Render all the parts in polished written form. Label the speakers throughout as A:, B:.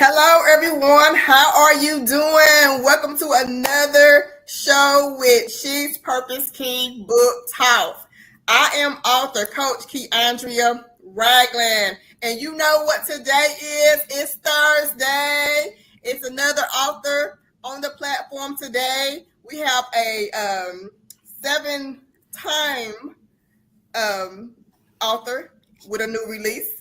A: Hello, everyone. How are you doing? Welcome to another show with She's Purposeke Book Talk. I am author, Coach Andrea Ragland. And you know what today is? It's Thursday. It's another author on the platform today. We have a 7-time author with a new release.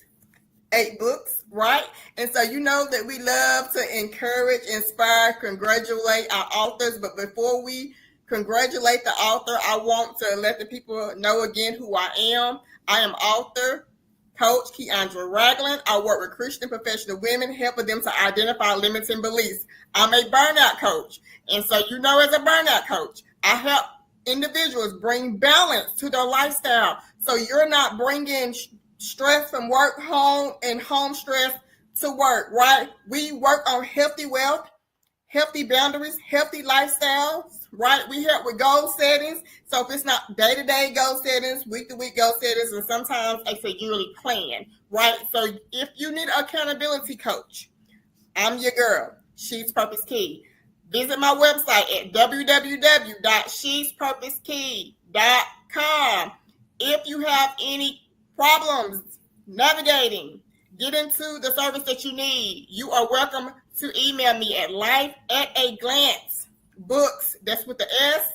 A: 8 books, right? And so you know that we love to encourage, inspire, congratulate our authors. But before we congratulate the author, I want to let the people know again who I am. I am author, Coach Andrea Ragland. I work with Christian professional women, helping them to identify limiting beliefs. I'm a burnout coach. And so you know, as a burnout coach, I help individuals bring balance to their lifestyle. So you're not bringing stress from work home and home stress to work, right? We work on healthy wealth, healthy boundaries, healthy lifestyles, right? We help with goal settings. So if it's not day-to-day goal settings, week-to-week goal settings, and sometimes I say yearly plan, right? So if you need an accountability coach, I'm your girl. She's Purposeke. Visit my website at www.shespurposeke.com. If you have any problems navigating, get into the service that you need, you are welcome to email me at life@aglancebooks, that's with the S,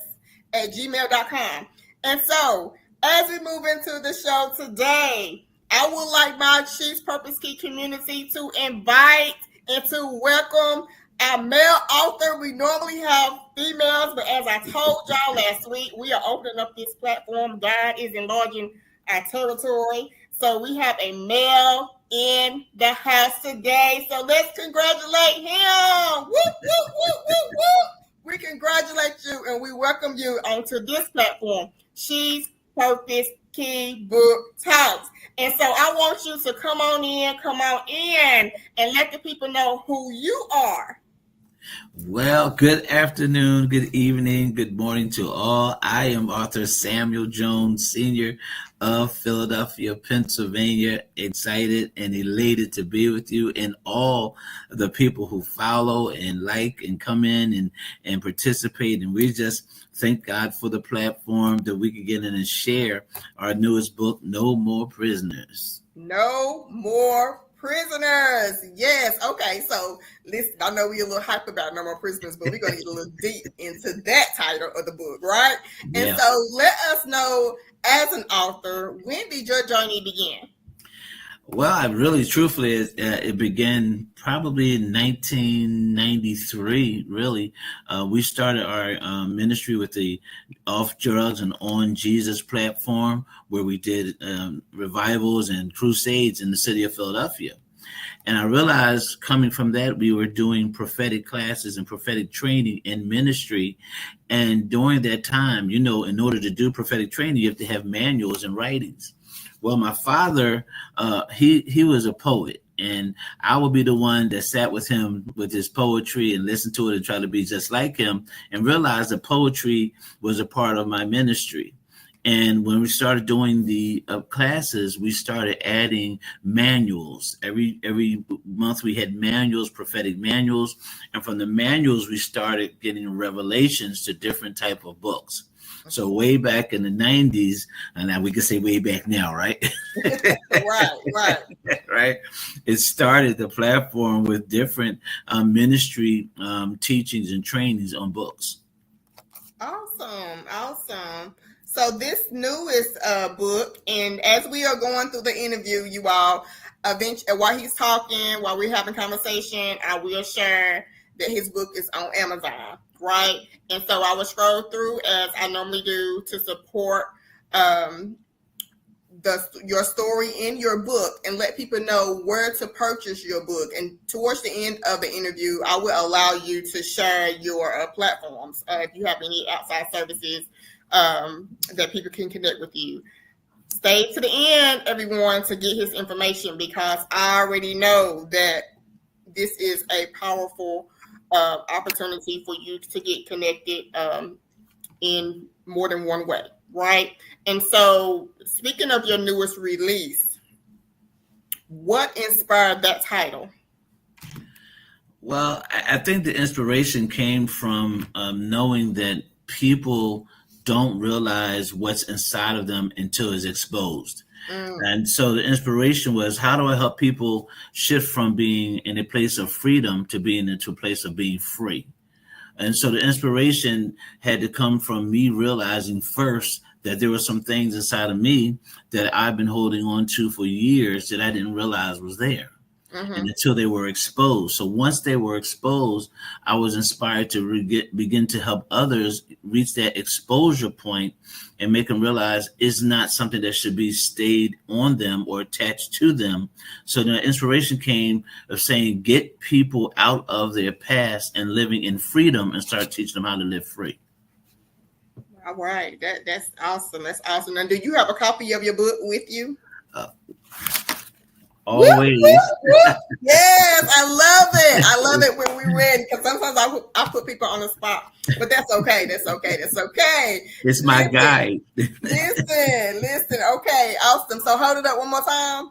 A: at gmail.com. And so, as we move into the show today, I would like my She's Purposeke community to invite and to welcome our male author. We normally have females, but as I told y'all last week, we are opening up this platform. God is enlarging our territory. So we have a male in the house today. So let's congratulate him. Woo, woo, woo, woo, woo. We congratulate you and we welcome you onto this platform, She's Purposeke Book Talks. And so I want you to come on in, and let the people know who you are.
B: Well, good afternoon, good evening, good morning to all. I am author Samuel Jones, Sr. of Philadelphia, Pennsylvania. Excited and elated to be with you and all the people who follow and like and come in and participate. And we just thank God for the platform that we can get in and share our newest book, No More Prisoners.
A: No More Prisoners. Yes. Okay. So listen, I know we're a little hype about No More Prisoners, but we're going to get a little deep into that title of the book, right? Yeah. And so let us know, as an author, when did your journey begin?
B: Well, I really, truthfully, it began probably in 1993, really. We started our ministry with the Off Drugs and On Jesus platform, where we did revivals and crusades in the city of Philadelphia. And I realized coming from that, we were doing prophetic classes and prophetic training in ministry. And during that time, you know, in order to do prophetic training, you have to have manuals and writings. Well, my father, he was a poet, and I would be the one that sat with him with his poetry and listened to it and try to be just like him, and realized that poetry was a part of my ministry. And when we started doing the classes, we started adding manuals. Every month we had manuals, prophetic manuals, and from the manuals we started getting revelations to different type of books. So way back in the 90s, and now we can say way back now, right?
A: Right.
B: Right. It started the platform with different ministry teachings and trainings on books.
A: Awesome. So this newest book, and as we are going through the interview, you all, eventually, while he's talking, while we're having conversation, I will share that his book is on Amazon. Right. And so I will scroll through as I normally do to support your story in your book and let people know where to purchase your book. And towards the end of the interview, I will allow you to share your platforms if you have any outside services that people can connect with you. Stay to the end, everyone, to get his information, because I already know that this is a powerful opportunity for you to get connected in more than one way, right? And so, speaking of your newest release, what inspired that title?
B: Well, I think the inspiration came from knowing that people don't realize what's inside of them until it's exposed.
A: Mm,
B: And so the inspiration was, how do I help people shift from being in a place of freedom to being into a place of being free? And so the inspiration had to come from me realizing first that there were some things inside of me that I've been holding on to for years that I didn't realize was there. And
A: mm-hmm.
B: until they were exposed. So once they were exposed, I was inspired to begin to help others reach that exposure point and make them realize it's not something that should be stayed on them or attached to them. So the inspiration came of saying, get people out of their past and living in freedom and start teaching them how to live free.
A: All right, that's awesome. That's awesome. And do you have a copy of your book with you?
B: Uh,
A: Whoop,
B: always.
A: whoop, whoop. Yes, I love it. I love it when we read, because sometimes I put people on the spot, but that's okay. That's okay. That's okay.
B: It's my guide.
A: Listen. Okay, awesome. So hold it up one more time.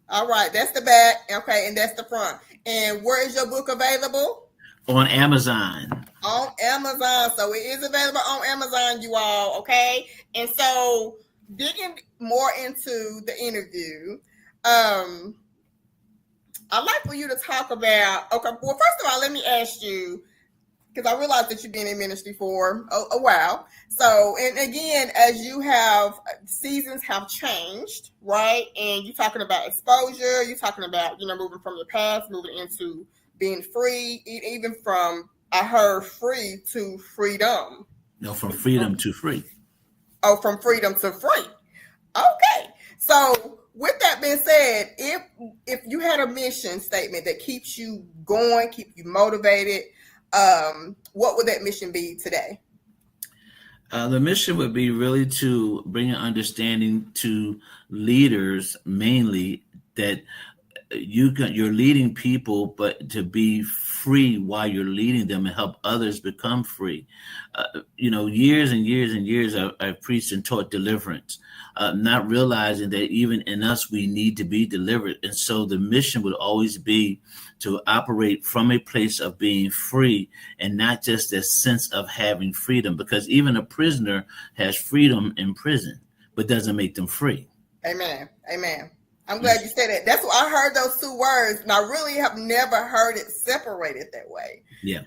A: All right, that's the back. Okay, and that's the front. And where is your book available?
B: On Amazon.
A: On Amazon. So it is available on Amazon, you all. Okay, and so digging more into the interview, I'd like for you to talk about, okay, well, first of all, let me ask you, because I realize that you've been in ministry for a while. So, and again, as you have, seasons have changed, right? And you're talking about exposure, you're talking about, moving from your past, moving into being free, even from, I heard free to freedom.
B: No, from freedom to free.
A: Oh, from freedom to free. Okay. So with that being said, if you had a mission statement that keeps you going, keep you motivated, what would that mission be today?
B: The mission would be really to bring an understanding to leaders, mainly that you're leading people, but to be free while you're leading them and help others become free. Years and years and years I've preached and taught deliverance, not realizing that even in us we need to be delivered. And so the mission would always be to operate from a place of being free and not just a sense of having freedom, because even a prisoner has freedom in prison, but doesn't make them free.
A: Amen. I'm glad you said that. That's why I heard those two words, and I really have never heard it separated that way.
B: Yeah.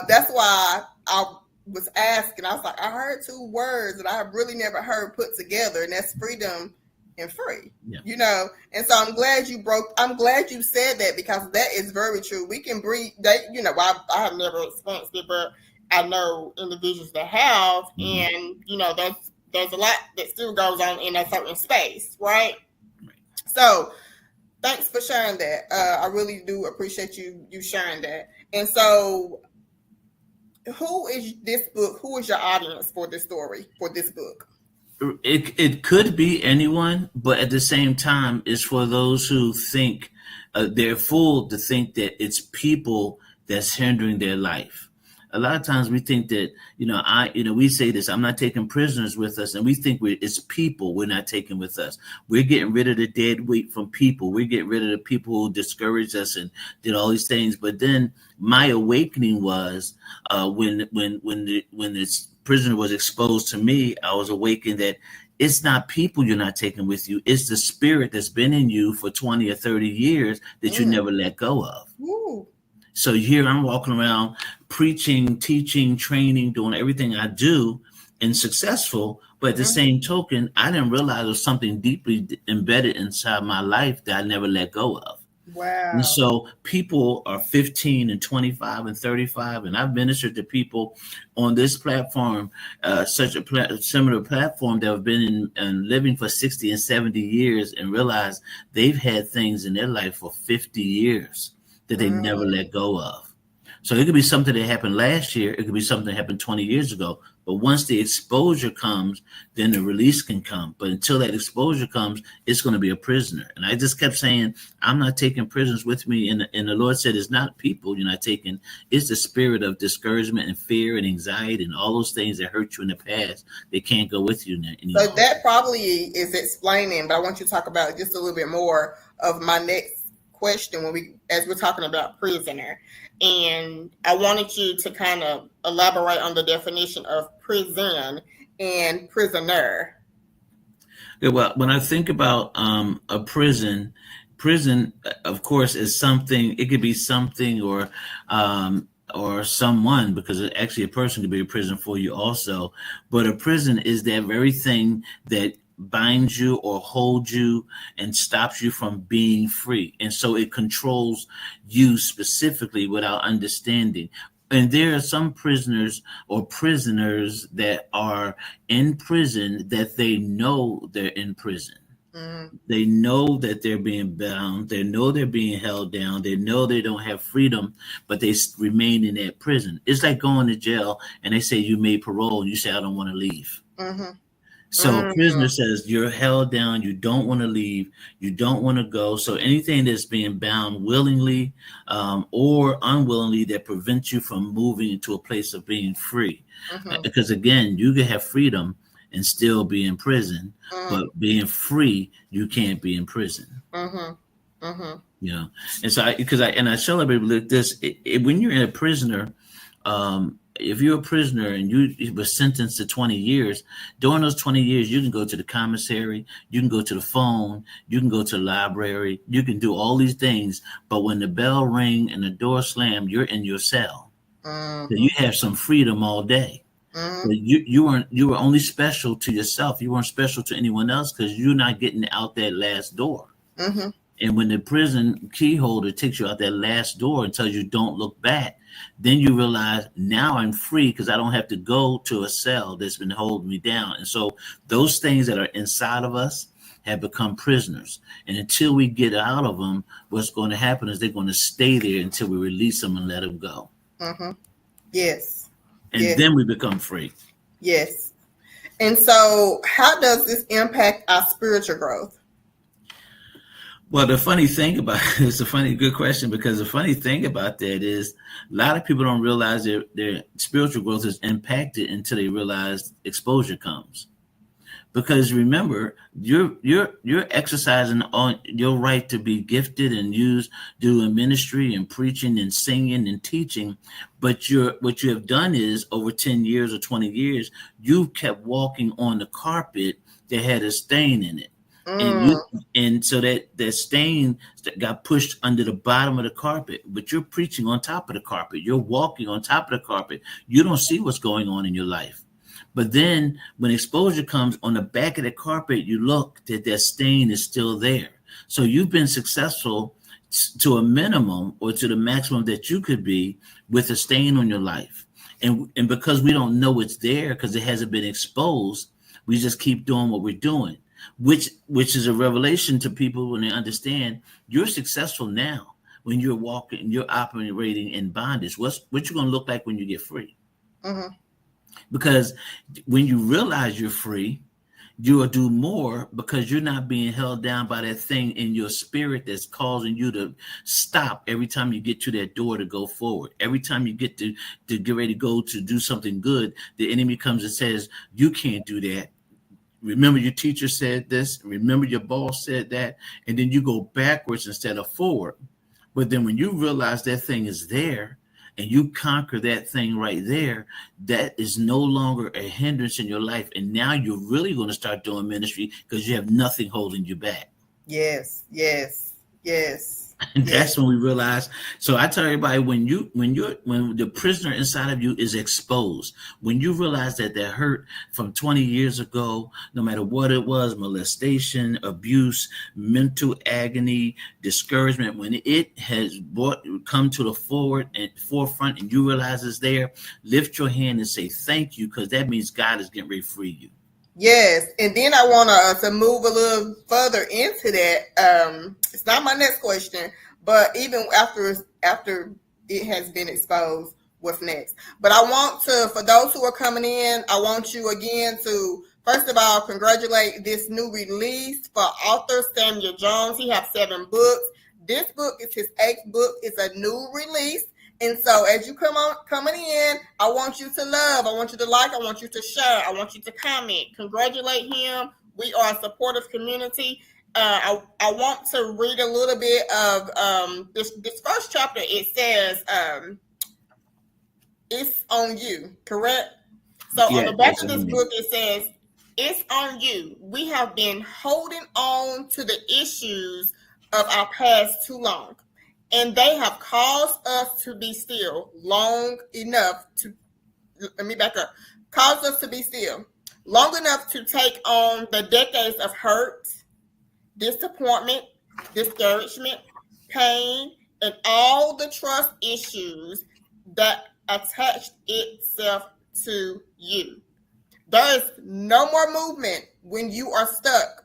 A: That's why I was asking. I was like, I heard two words that I have really never heard put together, and that's freedom and free. Yeah. And so I'm glad you said that, because that is very true. We can breathe. I have never experienced it, but I know individuals that have, and there's a lot that still goes on in a certain space, right? So thanks for sharing that. I really do appreciate you sharing that. And so who is this book? Who is your audience for this story, for this book?
B: It could be anyone, but at the same time, it's for those who think they're fooled to think that it's people that's hindering their life. A lot of times we think that, we say this, I'm not taking prisoners with us. And we think it's people we're not taking with us. We're getting rid of the dead weight from people. We're getting rid of the people who discouraged us and did all these things. But then my awakening was when this prisoner was exposed to me, I was awakened that it's not people you're not taking with you. It's the spirit that's been in you for 20 or 30 years that you never let go of.
A: Ooh.
B: So here I'm walking around preaching, teaching, training, doing everything I do and successful. But at the same token, I didn't realize there was something deeply embedded inside my life that I never let go of.
A: Wow.
B: And so people are 15 and 25 and 35. And I've ministered to people on this platform, such a similar platform that have been in living for 60 and 70 years, and realize they've had things in their life for 50 years that they never let go of. So it could be something that happened last year. It could be something that happened 20 years ago. But once the exposure comes, then the release can come. But until that exposure comes, it's going to be a prisoner. And I just kept saying, I'm not taking prisoners with me. And the Lord said, it's not people you're not taking. It's the spirit of discouragement and fear and anxiety and all those things that hurt you in the past. They can't go with you anymore.
A: So that probably is explaining, but I want you to talk about just a little bit more of my next question as we're talking about prisoner, and I wanted you to kind of elaborate on the definition of prison and prisoner.
B: Yeah, well, when I think about a prison, of course, is something. It could be something or someone, because actually a person could be a prison for you also. But a prison is that very thing that binds you or holds you and stops you from being free, and so it controls you specifically without understanding. And there are some prisoners or prisoners that are in prison that they know they're in prison.
A: Mm-hmm.
B: They know that they're being bound. They know they're being held down. They know they don't have freedom, but they remain in that prison. It's like going to jail and they say you made parole and you say, I don't want to leave.
A: Mm-hmm.
B: So a prisoner says you're held down, you don't want to leave, you don't want to go. So anything that's being bound willingly or unwillingly that prevents you from moving into a place of being free.
A: Mm-hmm.
B: Because again, you can have freedom and still be in prison, but being free, you can't be in prison.
A: Mm-hmm. Mm-hmm.
B: You know, and so I celebrate like this. When you're a prisoner, if you're a prisoner and you were sentenced to 20 years, during those 20 years, you can go to the commissary, you can go to the phone, you can go to the library, you can do all these things. But when the bell ring and the door slam, you're in your cell.
A: Mm-hmm.
B: So you have some freedom all day.
A: Mm-hmm.
B: But you were only special to yourself. You weren't special to anyone else because you're not getting out that last door.
A: Mm-hmm.
B: And when the prison key holder takes you out that last door and tells you don't look back, then you realize now I'm free because I don't have to go to a cell that's been holding me down. And so those things that are inside of us have become prisoners. And until we get out of them, what's going to happen is they're going to stay there until we release them and let them go.
A: Mm-hmm. Yes.
B: And then we become free.
A: Yes. And so how does this impact our spiritual growth?
B: Well, the funny thing about it's a good question, because the funny thing about that is a lot of people don't realize their spiritual growth is impacted until they realize exposure comes. Because remember, you're exercising on your right to be gifted and used doing ministry and preaching and singing and teaching. But what you have done is over 10 years or 20 years, you've kept walking on the carpet that had a stain in it. And so that stain got pushed under the bottom of the carpet, but you're preaching on top of the carpet. You're walking on top of the carpet. You don't see what's going on in your life. But then when exposure comes on the back of the carpet, you look that stain is still there. So you've been successful to a minimum or to the maximum that you could be with a stain on your life. And because we don't know it's there because it hasn't been exposed, we just keep doing what we're doing. Which is a revelation to people when they understand you're successful now when you're walking, you're operating in bondage. What you're going to look like when you get free?
A: Mm-hmm.
B: Because when you realize you're free, you will do more because you're not being held down by that thing in your spirit that's causing you to stop every time you get to that door to go forward. Every time you get to get ready to go to do something good, the enemy comes and says, you can't do that. Remember your teacher said this, remember your boss said that, and then you go backwards instead of forward. But then when you realize that thing is there and you conquer that thing right there, that is no longer a hindrance in your life. And now you're really going to start doing ministry because you have nothing holding you back.
A: Yes, yes, yes.
B: And that's when we realize. So I tell everybody, when the prisoner inside of you is exposed, when you realize that hurt from 20 years ago, no matter what it was, molestation, abuse, mental agony, discouragement, when it has come to the forefront and you realize it's there, lift your hand and say thank you, because that means God is getting ready to free you.
A: Yes, and then I want to move a little further into that. It's not my next question, but even after it has been exposed, what's next? But I want to, for those who are coming in, I want you again to, first of all, congratulate this new release for author Samuel Jones. He has 7 books. This book is his 8th book. It's a new release. And so as you coming in, I want you to love, I want you to like, I want you to share, I want you to comment, congratulate him. We are a supportive community. I want to read a little bit of this first chapter. It says it's on you, correct? So on
B: Yeah,
A: the back
B: it's
A: of this
B: on me.
A: book, it says, it's on you. We have been holding on to the issues of our past too long, and they have caused us to be still long enough to, let me back up, caused us to be still long enough to take on the decades of hurt, disappointment, discouragement, pain, and all the trust issues that attached itself to you. There is no more movement when you are stuck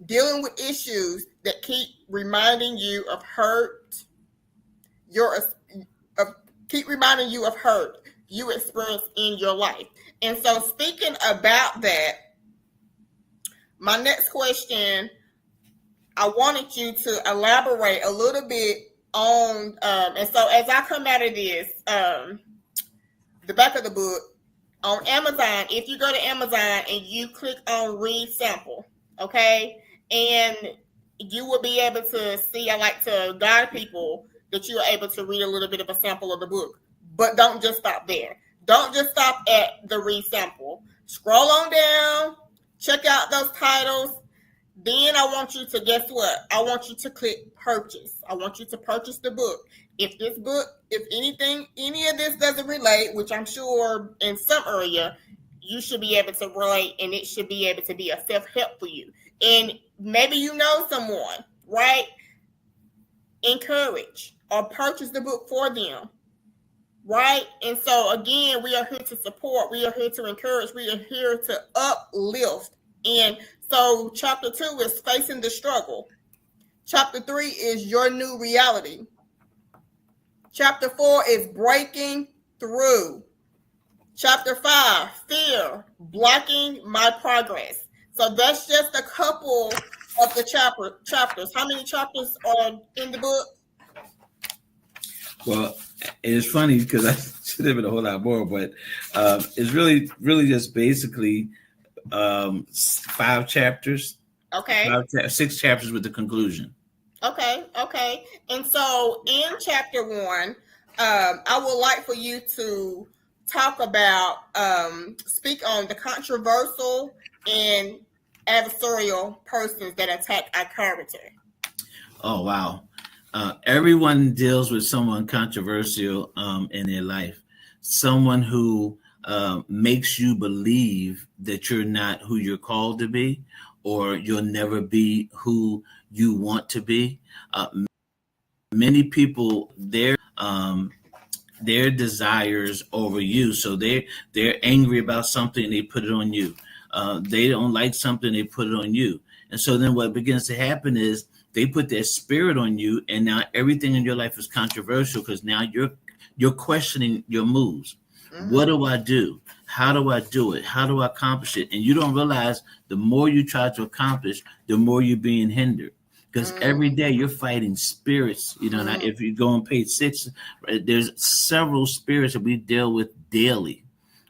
A: dealing with issues that keep reminding you of hurt. Keep reminding you of hurt you experienced in your life. And so, speaking about that, my next question, I wanted you to elaborate a little bit on, and so as I come out of this, the back of the book, on Amazon, if you go to Amazon and you click on read sample, okay, and you will be able to see, I like to guide people that you are able to read a little bit of a sample of the book, but don't just stop there. Don't just stop at the read sample. Scroll on down, check out those titles. Then I want you to, guess what? I want you to click purchase. I want you to purchase the book. If this book, if anything, any of this doesn't relate, which I'm sure in some area, you should be able to relate, and it should be able to be a self-help for you. And maybe you know someone, right? Encourage or purchase the book for them, right? And so again, we are here to support. We are here to encourage. We are here to uplift. And so chapter 2 is facing the struggle. Chapter 3 is your new reality. Chapter 4 is breaking through. Chapter 5, fear, blocking my progress. So that's just a couple of the chapters. How many chapters are in the book?
B: Well, it's funny because I should have been a whole lot more, but it's really just basically 5 chapters.
A: Okay.
B: 6 chapters with the conclusion.
A: Okay. And so in chapter 1, I would like for you to talk about, speak on the controversial and adversarial persons that attack our character.
B: Oh, wow. Everyone deals with someone controversial in their life. Someone who makes you believe that you're not who you're called to be, or you'll never be who you want to be. Many people, their desires over you. So they're angry about something, they put it on you. They don't like something, they put it on you. And so then what begins to happen is they put their spirit on you, and now everything in your life is controversial because now you're questioning your moves. Mm-hmm. What do I do? How do I do it? How do I accomplish it? And you don't realize the more you try to accomplish, the more you're being hindered. Because every day you're fighting spirits. You know, now if you go on page 6, there's several spirits that we deal with daily.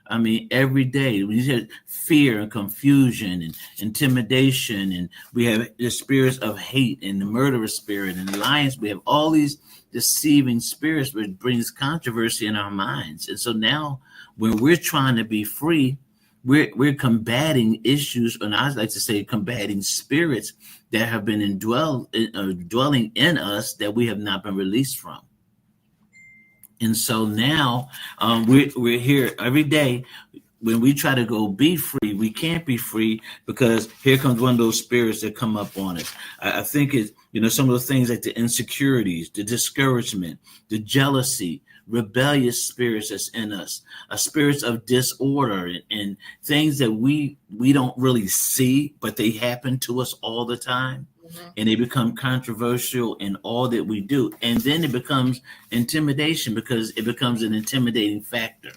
B: I mean, every day we have fear and confusion and intimidation, and we have the spirits of hate and the murderous spirit and alliance. We have all these deceiving spirits, which brings controversy in our minds. And so now when we're trying to be free, we're combating issues, and I like to say combating spirits that have been dwelling in us that we have not been released from. And so now we're here every day. When we try to go be free, we can't be free because here comes one of those spirits that come up on us. I think it's, some of the things like the insecurities, the discouragement, the jealousy, rebellious spirits that's in us, spirits of disorder and things that we don't really see, but they happen to us all the time. Mm-hmm. And they become controversial in all that we do. And then it becomes intimidation because it becomes an intimidating factor.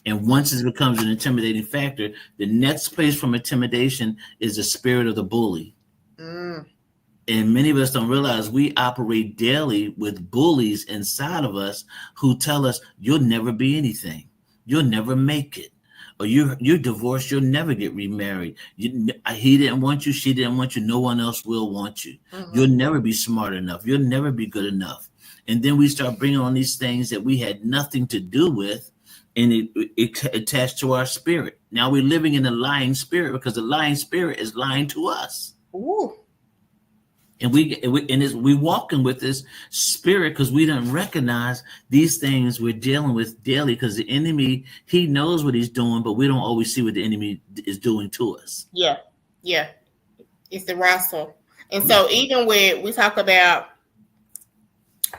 B: And once it becomes an intimidating factor, the next place from intimidation is the spirit of the bully. And many of us don't realize we operate daily with bullies inside of us who tell us, you'll never be anything. You'll never make it. or you're divorced, you'll never get remarried. He didn't want you, she didn't want you, no one else will want you. You'll never be smart enough. You'll never be good enough. And then we start bringing on these things that we had nothing to do with, and it attached to our spirit. Now we're living in a lying spirit because the lying spirit is lying to us.
A: Ooh.
B: And we walking with this spirit because we don't recognize these things we're dealing with daily, because the enemy, he knows what he's doing, but we don't always see what the enemy is doing to us.
A: Yeah. It's the wrestle. And so even when we was talking about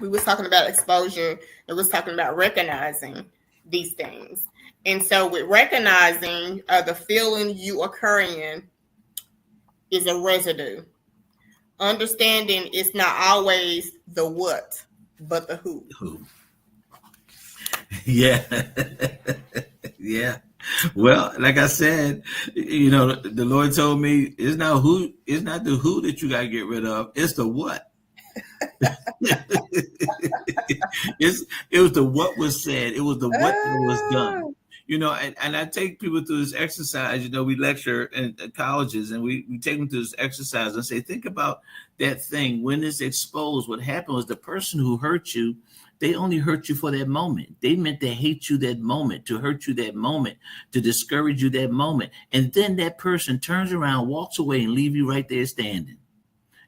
A: exposure, it was talking about recognizing these things. And so with recognizing the feeling you are carrying is a residue. Understanding it's not always the what, but the who.
B: Yeah. Yeah. Well, like I said, the Lord told me it's not the who that you got to get rid of. It's the what. It was the what was said. It was the what that was done. And I take people through this exercise. We lecture in colleges, and we take them through this exercise and say, think about that thing. When it's exposed, what happened was the person who hurt you, they only hurt you for that moment. They meant to hate you that moment, to hurt you that moment, to discourage you that moment. And then that person turns around, walks away, and leave you right there standing.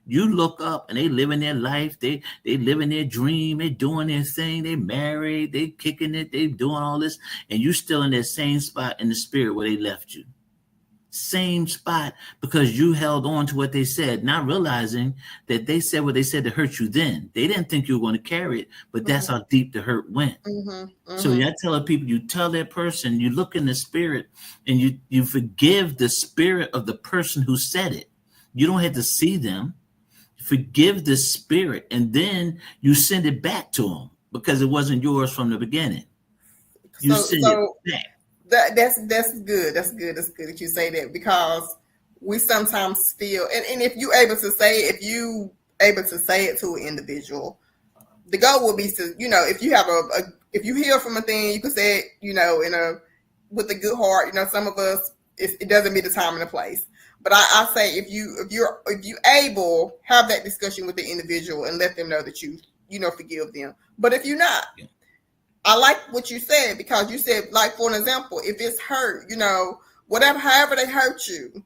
B: You look up and they living their life. They living their dream. They doing their thing. They married. They kicking it. They doing all this. And you still in that same spot in the spirit where they left you. Same spot, because you held on to what they said, not realizing that they said what they said to hurt you then. They didn't think you were going to carry it, but that's how deep the hurt went. So I tell people, you tell that person, you look in the spirit and you forgive the spirit of the person who said it. You don't have to see them. Forgive the spirit, and then you send it back to them because it wasn't yours from the beginning. You send it back.
A: That's good. That's good that you say that, because we sometimes feel, and if you able to say it to an individual, the goal will be to, if you have if you heal from a thing, you can say it, with a good heart. Some of us, it doesn't mean the time and the place. But I say if you able, have that discussion with the individual and let them know that you forgive them. But if you're not, I like what you said, because you said, like, for an example, if it's hurt, however they hurt you,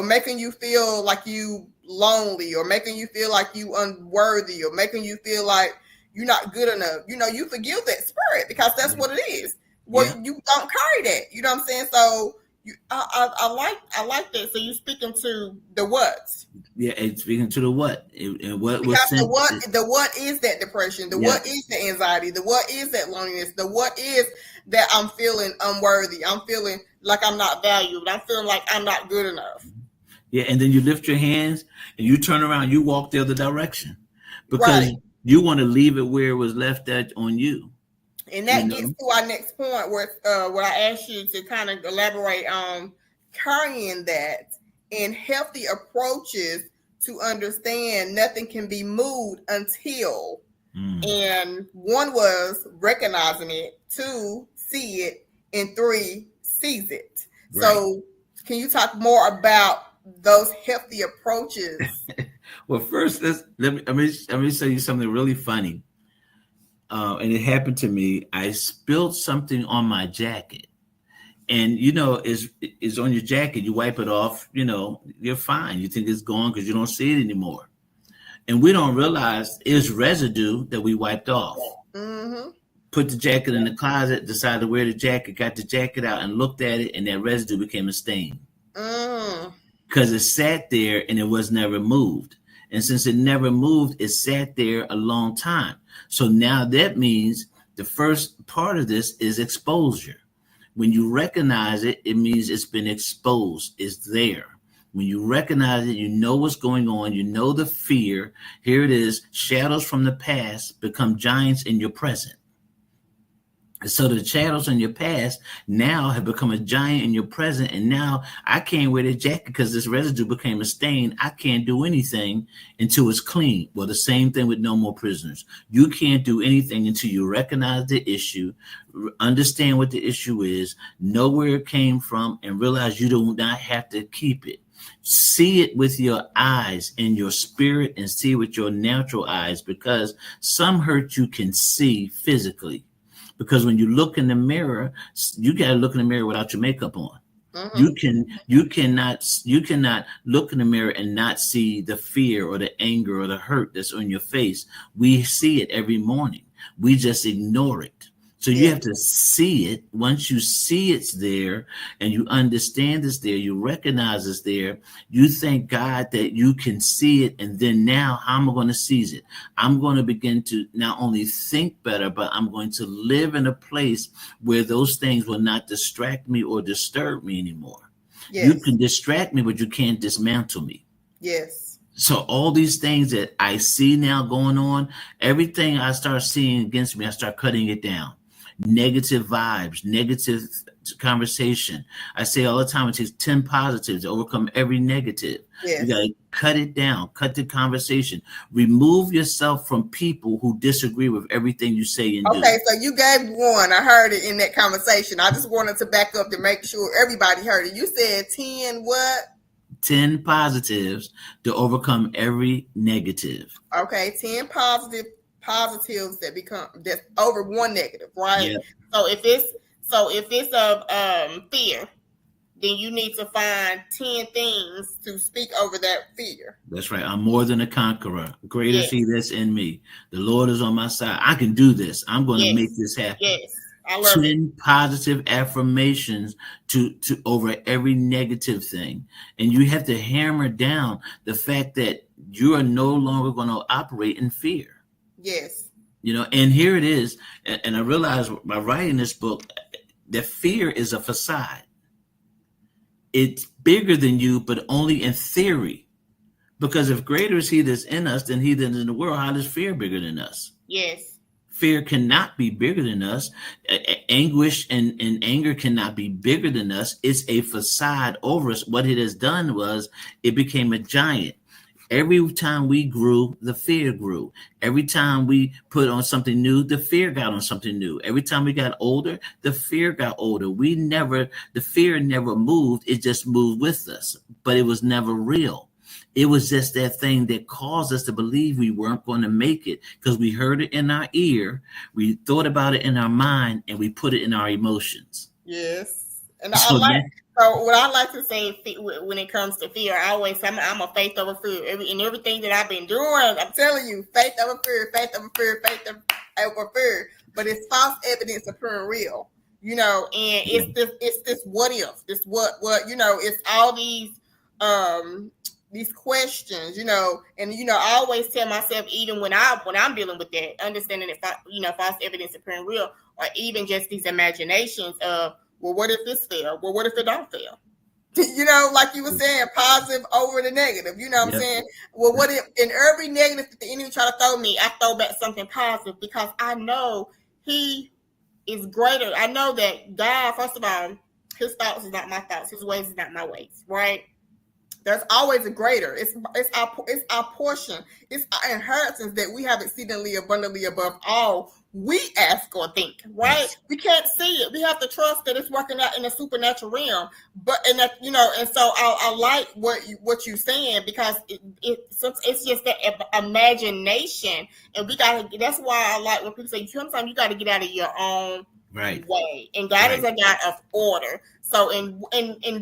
A: making you feel like you lonely, or making you feel like you unworthy, or making you feel like you're not good enough, you forgive that spirit, because that's what it is. Well, you don't carry that. You know what I'm saying? So I like that. So you're speaking to the what? Yeah,
B: it's speaking to the what. And what was
A: the what is that depression? The what is the anxiety? The what is that loneliness? The what is that I'm feeling unworthy? I'm feeling like I'm not valued. I'm feeling like I'm not good enough.
B: Yeah, and then you lift your hands and you turn around. You walk the other direction, because you want to leave it where it was left at on you.
A: And that gets to our next point, where I asked you to kind of elaborate on carrying that and healthy approaches to understand nothing can be moved until. And one was recognizing it, 2, see it, and 3, seize it. Right. So can you talk more about those healthy approaches?
B: Well, first, let me tell you something really funny. And it happened to me. I spilled something on my jacket, and it's on your jacket. You wipe it off. You're fine. You think it's gone because you don't see it anymore, and we don't realize it's residue that we wiped off. Put the jacket in the closet. Decided to wear the jacket. Got the jacket out and looked at it, and that residue became a stain because it sat there and it was never moved. And since it never moved, it sat there a long time. So now that means the first part of this is exposure. When you recognize it, it means it's been exposed. It's there. When you recognize it, you know what's going on. You know the fear. Here it is. Shadows from the past become giants in your present. So the shadows in your past now have become a giant in your present, and now I can't wear the jacket because this residue became a stain. I can't do anything until it's clean. Well, the same thing with no more prisoners. You can't do anything until you recognize the issue, understand what the issue is, know where it came from, and realize you do not have to keep it. See it with your eyes in your spirit and see with your natural eyes, because some hurt you can see physically. Because when you look in the mirror, you got to look in the mirror without your makeup on. You cannot look in the mirror and not see the fear or the anger or the hurt that's on your face. We see it every morning. We just ignore it. So you have to see it. Once you see it's there and you understand it's there, you recognize it's there, you thank God that you can see it. And then now, how am I going to seize it? I'm going to begin to not only think better, but I'm going to live in a place where those things will not distract me or disturb me anymore. Yes. You can distract me, but you can't dismantle me.
A: Yes.
B: So all these things that I see now going on, everything I start seeing against me, I start cutting it down. Negative vibes, negative conversation. I say all the time, it takes 10 positives to overcome every negative. Yes. You got to cut it down, cut the conversation, remove yourself from people who disagree with everything you say and do.
A: Okay, so you gave one. I heard it in that conversation. I just wanted to back up to make sure everybody heard it. You said 10 what?
B: 10 positives to overcome every negative.
A: Okay, 10 positives that's over one negative, right? Yep. So if it's of fear, then you need to find 10 things to speak over that fear.
B: That's right. I'm more than a conqueror. Greater is he that's in me. The Lord is on my side. I can do this. I'm going to make this happen.
A: Yes. I love
B: 10
A: it.
B: positive affirmations to over every negative thing. And you have to hammer down the fact that you are no longer going to operate in fear.
A: Yes.
B: You know, and here it is. And I realized by writing this book that fear is a facade. It's bigger than you, but only in theory. Because if greater is he that's in us than he that's in the world, how is fear bigger than us?
A: Yes.
B: Fear cannot be bigger than us. Anguish and anger cannot be bigger than us. It's a facade over us. What it has done was it became a giant. Every time we grew, the fear grew. Every time we put on something new, the fear got on something new. Every time we got older, the fear got older. The fear never moved. It just moved with us, but it was never real. It was just that thing that caused us to believe we weren't going to make it because we heard it in our ear, we thought about it in our mind, and we put it in our emotions.
A: Yes. And so what I like to say when it comes to fear, I always say I'm a faith over fear. In everything that I've been doing, I'm telling you, faith over fear, faith over fear, faith over fear. But it's false evidence appearing real, you know. And it's this what if, this what you know. It's all these questions, you know. And you know, I always tell myself, even when I'm dealing with that, understanding that false evidence appearing real, or even just these imaginations of, well, what if this fail? Well, what if it don't fail? You know, like you were saying, positive over the negative. You know what I'm saying? Well, what if in every negative that the enemy try to throw me, I throw back something positive because I know he is greater. I know that God, first of all, his thoughts is not my thoughts. His ways is not my ways, right? There's always a greater. It's our portion. It's our inheritance that we have exceedingly abundantly above all we ask or think, right? Yes. We can't see it. We have to trust that it's working out in the supernatural realm. But and that, you know, and so I like what you're saying, because it's just that imagination, and that's why I like when people say sometimes you got to get out of your own way, and God is a God of order. So in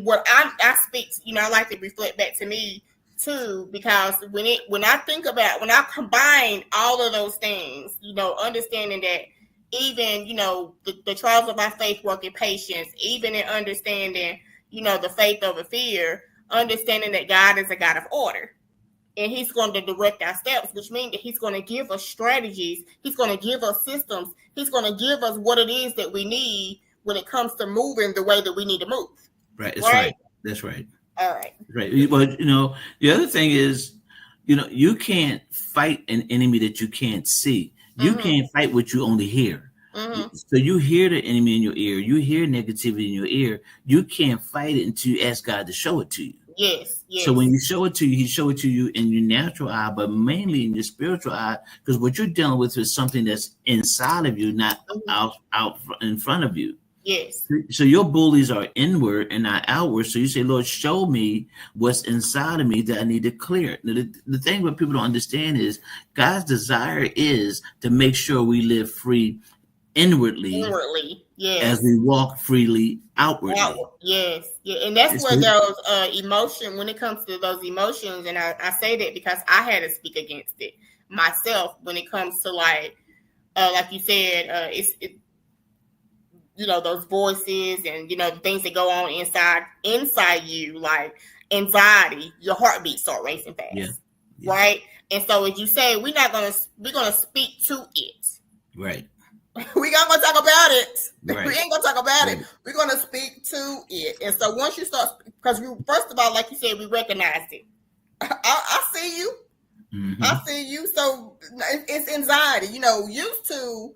A: what I speak, you know, I like to reflect back to me too, because when I combine all of those things, you know, understanding that even, you know, the trials of our faith work in patience, even in understanding, you know, the faith over fear, understanding that God is a God of order, and he's going to direct our steps, which means that he's going to give us strategies, he's going to give us systems, he's going to give us what it is that we need when it comes to moving the way that we need to move.
B: Right. That's right. That's right.
A: All right.
B: Right. But, you know, the other thing is, you know, you can't fight an enemy that you can't see. You can't fight what you only hear.
A: Mm-hmm.
B: So you hear the enemy in your ear, you hear negativity in your ear. You can't fight it until you ask God to show it to you.
A: Yes.
B: So when
A: Yes.
B: you show it to you, he show it to you in your natural eye, but mainly in your spiritual eye, because what you're dealing with is something that's inside of you, not
A: Mm-hmm.
B: out in front of you.
A: Yes.
B: So your bullies are inward and not outward. So you say, Lord, show me what's inside of me that I need to clear. Now, the thing what people don't understand is God's desire is to make sure we live free inwardly
A: Inwardly.
B: as we
A: Yes.
B: walk freely outwardly.
A: Outward. Yes. Yeah. And that's where
B: So,
A: those emotion, when it comes to those emotions, and I say that because I had to speak against it myself when it comes to like you said, those voices and the things that go on inside you, like anxiety, your heartbeat start racing
B: yeah,
A: fast,
B: yeah,
A: right? And so as you say, we're gonna speak to it.
B: right,
A: We not gonna talk about it.
B: right,
A: We ain't gonna talk about it.
B: right.
A: We're gonna speak to it. And so once you start, because we first of all, like you said, we recognized it. I see you.
B: Mm-hmm.
A: I see you. So it's anxiety. Used to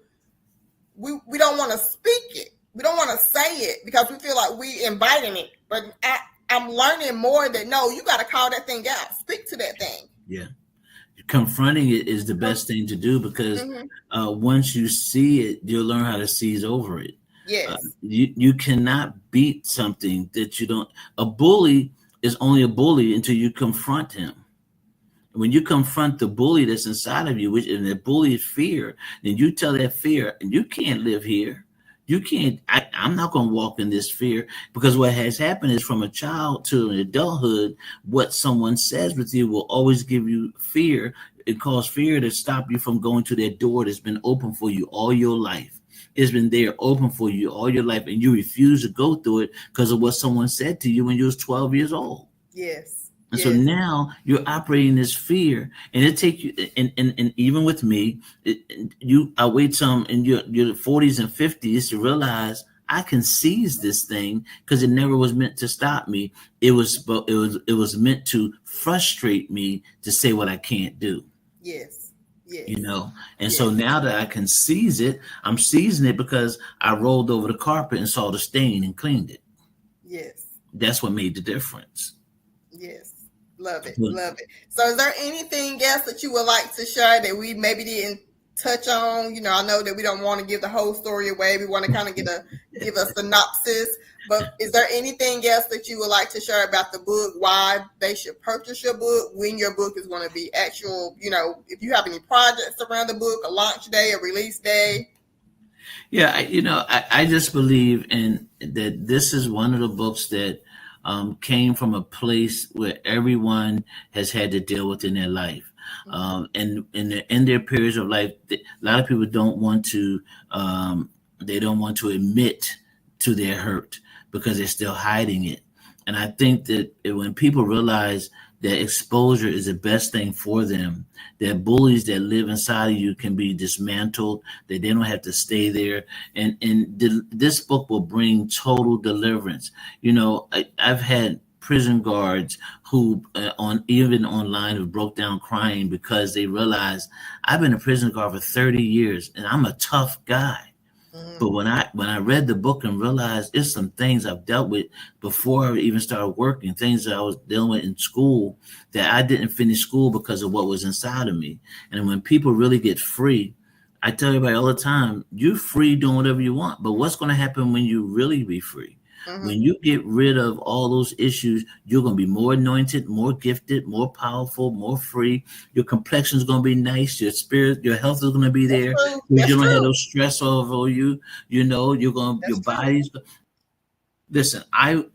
A: we don't want to speak it. We don't want to say it because we feel like we inviting it. But I'm learning more that no, you got to call that thing out. Speak to that thing.
B: Yeah. Confronting it is the best thing to do because
A: Mm-hmm.
B: once you see it, you'll learn how to seize over it.
A: Yes.
B: You cannot beat something that you don't. A bully is only a bully until you confront him. When you confront the bully that's inside of you, which and the bully is fear, then you tell that fear, and you can't live here. You can't. I'm not going to walk in this fear because what has happened is from a child to an adulthood, what someone says with you will always give you fear. It causes fear to stop you from going to that door that's been open for you all your life. It's been there open for you all your life, and you refuse to go through it because of what someone said to you when you was 12 years old.
A: Yes.
B: And so now you're operating this fear, and it take you, and even with me, I wait some in your 40s and 50s to realize I can seize this thing because it never was meant to stop me. It was meant to frustrate me to say what I can't do.
A: Yes. Yes.
B: And so now that I can seize it, I'm seizing it because I rolled over the carpet and saw the stain and cleaned it.
A: Yes.
B: That's what made the difference.
A: Yes. Love it. Love it. So is there anything else that you would like to share that we maybe didn't touch on? I know that we don't want to give the whole story away. We want to kind of give a synopsis. But is there anything else that you would like to share about the book, why they should purchase your book, when your book is going to be actual, if you have any projects around the book, a launch day, a release day?
B: Yeah, I just believe in that this is one of the books that came from a place where everyone has had to deal with in their life. And in their periods of life, a lot of people don't want to admit to their hurt because they're still hiding it. And I think that when people realize that exposure is the best thing for them, that bullies that live inside of you can be dismantled, that they don't have to stay there. And this book will bring total deliverance. I've had prison guards who even online who broke down crying because they realized I've been a prison guard for 30 years and I'm a tough guy. But when I read the book and realized it's some things I've dealt with before I even started working, things that I was dealing with in school that I didn't finish school because of what was inside of me. And when people really get free, I tell everybody all the time, you're free doing whatever you want. But what's going to happen when you really be free? When you get rid of all those issues, you're going to be more anointed, more gifted, more powerful, more free. Your complexion is going to be nice. Your spirit, your health is going to be there. You don't have no stress over you. You're going to, your body's. Listen, I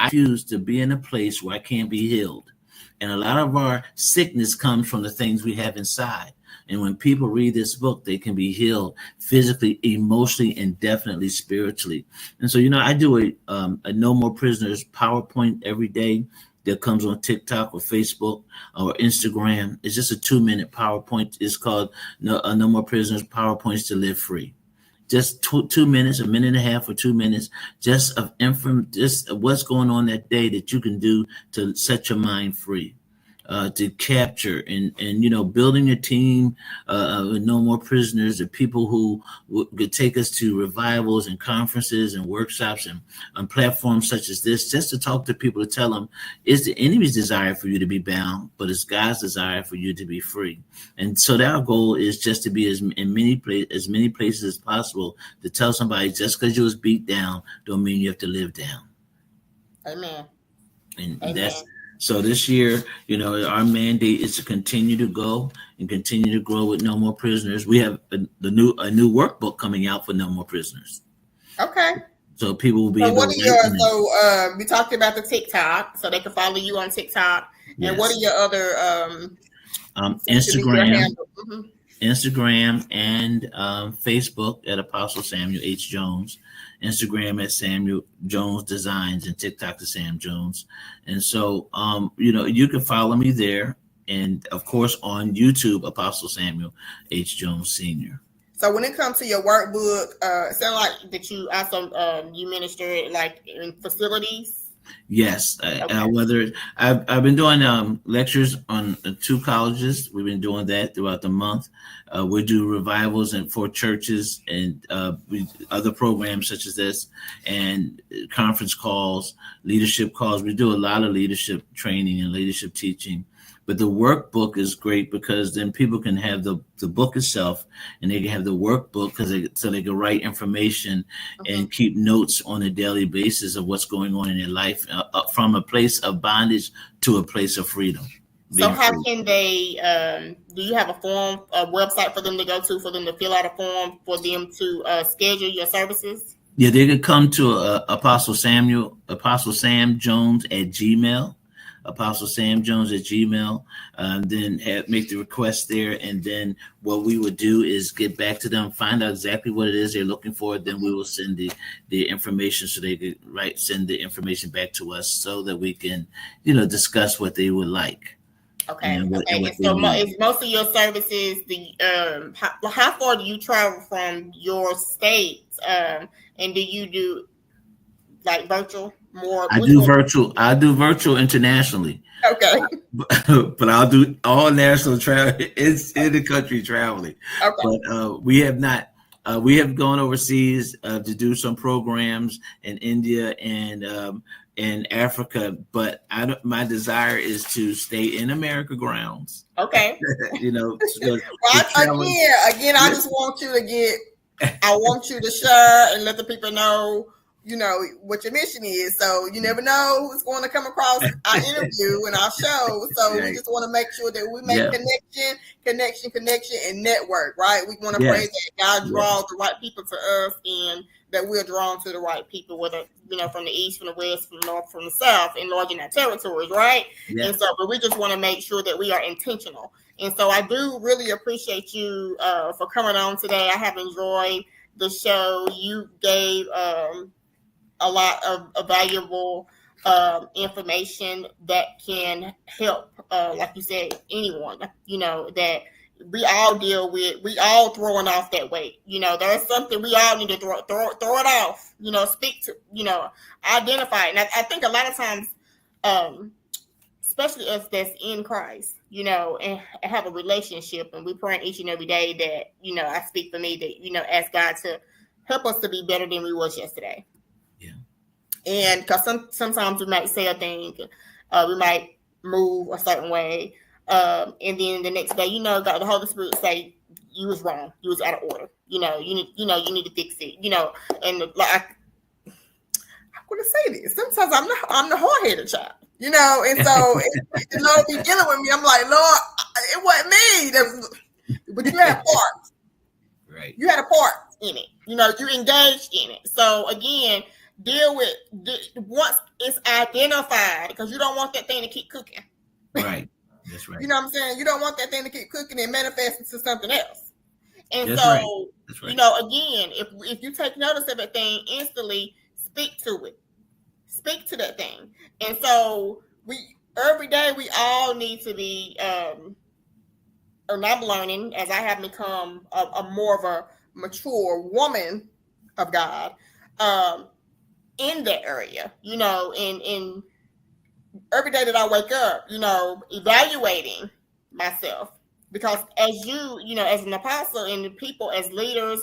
B: refuse to be in a place where I can't be healed. And a lot of our sickness comes from the things we have inside. And when people read this book, they can be healed physically, emotionally, and definitely spiritually. And so, I do a No More Prisoners PowerPoint every day that comes on TikTok or Facebook or Instagram. It's just a 2-minute PowerPoint. It's called No More Prisoners PowerPoints to Live Free. Just 2 minutes, a minute and a half or 2 minutes, just of what's going on that day that you can do to set your mind free. to capture and building a team with no more prisoners, the people who could take us to revivals and conferences and workshops and on platforms such as this, just to talk to people, to tell them it's the enemy's desire for you to be bound, but it's God's desire for you to be free. And so our goal is just to be as many places as possible, to tell somebody just because you was beat down don't mean you have to live down.
A: Amen.
B: And
A: Amen.
B: that's so this year, our mandate is to continue to go and continue to grow with No More Prisoners. We have a new workbook coming out for No More Prisoners.
A: Okay.
B: So people will be
A: so
B: able
A: what
B: to.
A: we talked about the TikTok, so they can follow you on TikTok.
B: Yes.
A: And what are your other
B: Instagram, Instagram and Facebook at Apostle Samuel H. Jones, Instagram at Samuel Jones Designs, and TikTok to Sam Jones. And so, you can follow me there. And of course, on YouTube, Apostle Samuel H. Jones Sr.
A: So when it comes to your workbook, it sounds like that you also you minister like in facilities.
B: Yes,
A: Okay.
B: Whether I've been doing lectures on 2 colleges. We've been doing that throughout the month. We do revivals for churches and other programs such as this, and conference calls, leadership calls. We do a lot of leadership training and leadership teaching. But the workbook is great because then people can have the book itself, and they can have the workbook so they can write information and keep notes on a daily basis of what's going on in their life, from a place of bondage to a place of freedom.
A: So how can they, do you have a website for them to go to, for them to fill out a form for them to schedule your services?
B: Yeah, they could come to Apostle Sam Jones at Gmail. Apostle Sam Jones at Gmail, then make the request there. And then what we would do is get back to them, find out exactly what it is they're looking for. Then we will send the information so they could send the information back to us so that we can, discuss what they would like.
A: Okay. And so is most of your services, how far do you travel from your state? And do you do like virtual? I
B: do virtual internationally.
A: Okay.
B: But I'll do all national travel. It's in the country traveling. Okay. But we have not. We have gone overseas to do some programs in India and in Africa. But my desire is to stay in America grounds.
A: Okay.
B: Well,
A: again, I just want you to I want you to share and let the people know what your mission is. So you never know who's going to come across our interview and our show. So we just want to make sure that we make connection and network, right? We want to pray that God draws the right people to us and that we're drawn to the right people, whether, from the east, from the west, from the north, from the south, enlarging our territories, right? Yeah. And so, but we just want to make sure that we are intentional. And so I do really appreciate you for coming on today. I have enjoyed the show. You gave a lot of valuable information that can help, like you said, anyone, that we all deal with. We all throwing off that weight. There's something we all need to throw it off, speak to, identify it. And I think a lot of times, especially us that's in Christ, and have a relationship, and we pray each and every day that, I speak for me, that, ask God to help us to be better than we was yesterday. And because sometimes we might say a thing, we might move a certain way, and then the next day, God, the Holy Spirit say you was wrong, you was out of order. You need to fix it. And like I'm going to say this. Sometimes I'm the hard-headed child. And so the Lord be dealing with me. I'm like, Lord, it wasn't me. But you had a part.
B: Right.
A: You had a part in it. You engaged in it. So again, deal with once it's identified, because you don't want that thing to keep cooking.
B: Right. That's right.
A: You know what I'm saying? You don't want that thing to keep cooking and manifest into something else. And
B: That's
A: so,
B: right. That's right.
A: Again, if you take notice of a thing, instantly speak to it. Speak to that thing. And so every day we all need to be, and I'm learning as I have become a more of a mature woman of God, in that area, and every day that I wake up, evaluating myself. Because as as an apostle and the people as leaders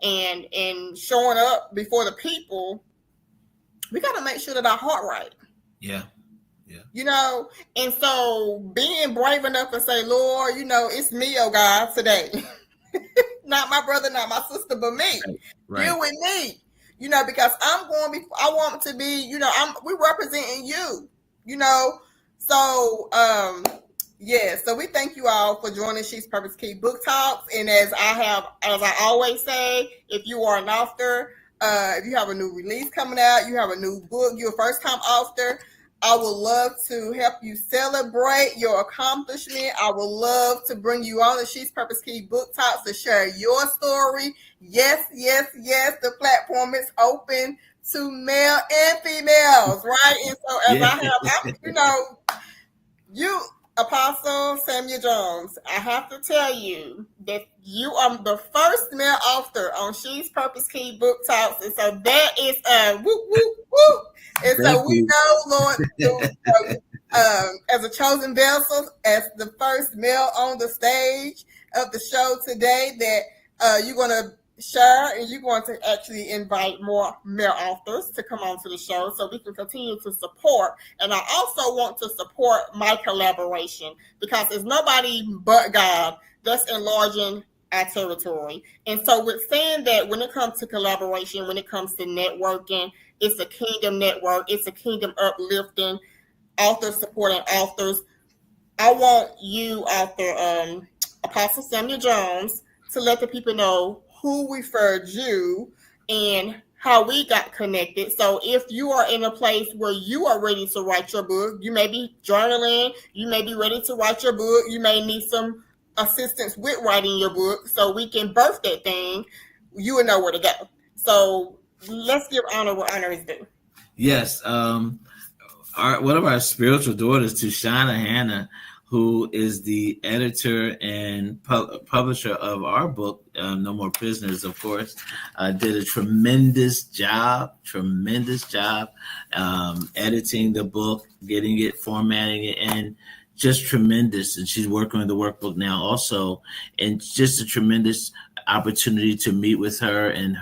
A: and showing up before the people, we got to make sure that our heart right.
B: Yeah.
A: And so being brave enough and say, Lord, it's me, oh God, today. Not my brother, not my sister, but me.
B: Right.
A: Deal with me. Because I want to be, we're representing you, So so we thank you all for joining She's Purposeke Book Talks. And as I always say, if you are an author, if you have a new release coming out, you have a new book, you're a first-time author, I would love to help you celebrate your accomplishment. I would love to bring you on the She's Purposeke Book Talks to share your story. Yes, yes, yes. The platform is open to male and females, right? And so as you, Apostle Samuel Jones, I have to tell you that you are the first male author on She's Purposeke Book Talks. And so that is woo, woo, woo. And so we know, Lord, as a chosen vessel, as the first male on the stage of the show today, that you're going to share and you're going to actually invite more male authors to come on to the show so we can continue to support. And I also want to support my collaboration because it's nobody but God that's enlarging our territory. And so with saying that, when it comes to collaboration, when it comes to networking, it's a kingdom network, it's a kingdom uplifting, authors supporting authors. I want you, author Apostle Samuel Jones, to let the people know who referred you and how we got connected. So if you are in a place where you are ready to write your book, you may be journaling, you may be ready to write your book, you may need some assistance with writing your book so we can birth that thing, you will know where to go. So let's give honor where honor is due.
B: Yes. One of our spiritual daughters, Tushana Hannah, who is the editor and publisher of our book, No More Prisoners, of course, did a tremendous job editing the book, getting it, formatting it, and just tremendous. And she's working on the workbook now also, and just a tremendous opportunity to meet with her, and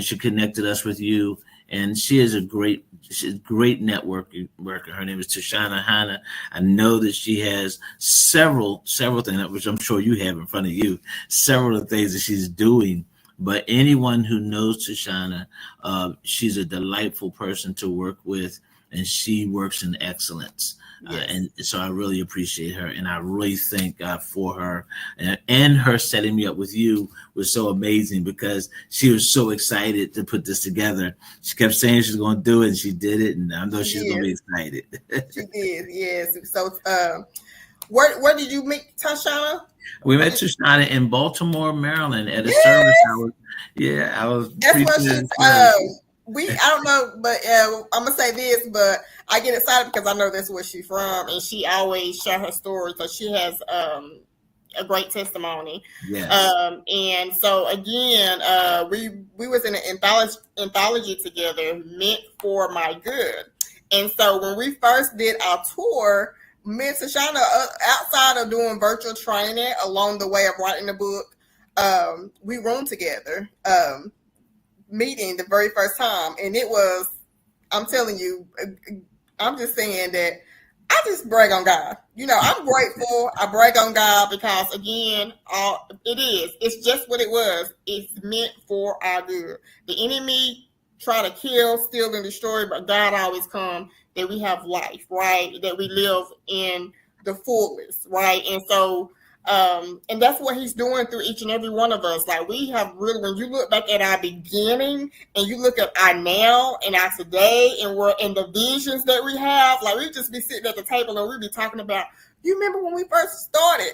B: she connected us with you. And she's a great networker. Her name is Tushana Hannah. I know that she has several things, which I'm sure you have in front of you, several of the things that she's doing. But anyone who knows Tushana, she's a delightful person to work with, and she works in excellence. Yes. And so I really appreciate her, and I really thank God for her, and her setting me up with you was so amazing because she was so excited to put this together. She kept saying she's going to do it, and she did it, and I know she's going to be excited.
A: She did, yes. So where did you meet Tushana?
B: We met Tushana in Baltimore, Maryland at a service. I was
A: that's where she's I don't know, but I'm gonna say this, but I get excited because I know that's where she's from, and she always share her story, so she has a great testimony.
B: Yes.
A: And so again, we was in an anthology together, Meant for My Good. And so when we first did our tour, me and Tushana, outside of doing virtual training along the way of writing the book, we roomed together. Meeting the very first time, and it was, I'm telling you, I'm just saying that I just brag on God. I'm grateful. I brag on God because again, it's just what it was. It's meant for our good. The enemy try to kill, steal, and destroy, but God always come that we have life, right? That we live in the fullest, right? And so and that's what he's doing through each and every one of us. Like we have really, when you look back at our beginning and you look at our now and our today and we're in the visions that we have, like we just be sitting at the table and we be talking about, you remember when we first started?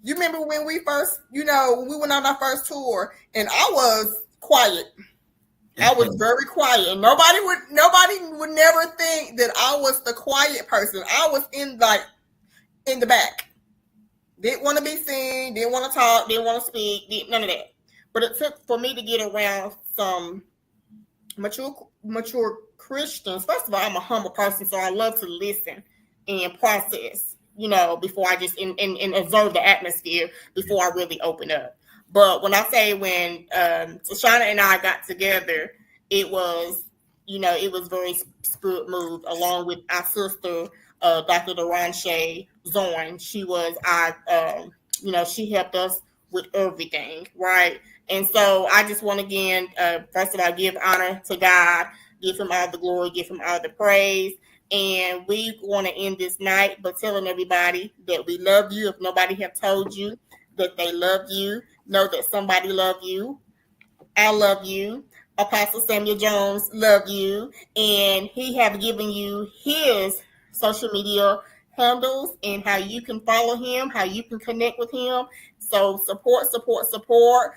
A: You remember when we first, when we went on our first tour and I was quiet. I was very quiet and nobody would never think that I was the quiet person. I was in the back. Didn't want to be seen, didn't want to talk, didn't want to speak, none of that. But it took for me to get around some mature Christians, first of all, I'm a humble person, so I love to listen and process, before I just and observe the atmosphere before I really open up. But when I say when Tashana and I got together, it was, it was very spirit moved, along with our sister, Dr. Deranche Zorn. She was our, she helped us with everything, right? And so I just want to again, first of all, give honor to God, give him all the glory, give him all the praise. And we want to end this night by telling everybody that we love you. If nobody have told you that they love you, know that somebody love you. I love you. Apostle Samuel Jones love you. And he have given you his social media handles and how you can follow him, how you can connect with him. So support, support, support.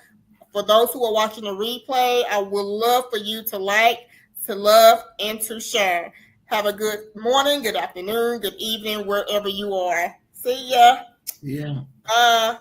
A: For those who are watching the replay, I would love for you to like, to love, and to share. Have a good morning, good afternoon, good evening, wherever you are. See ya.
B: Yeah.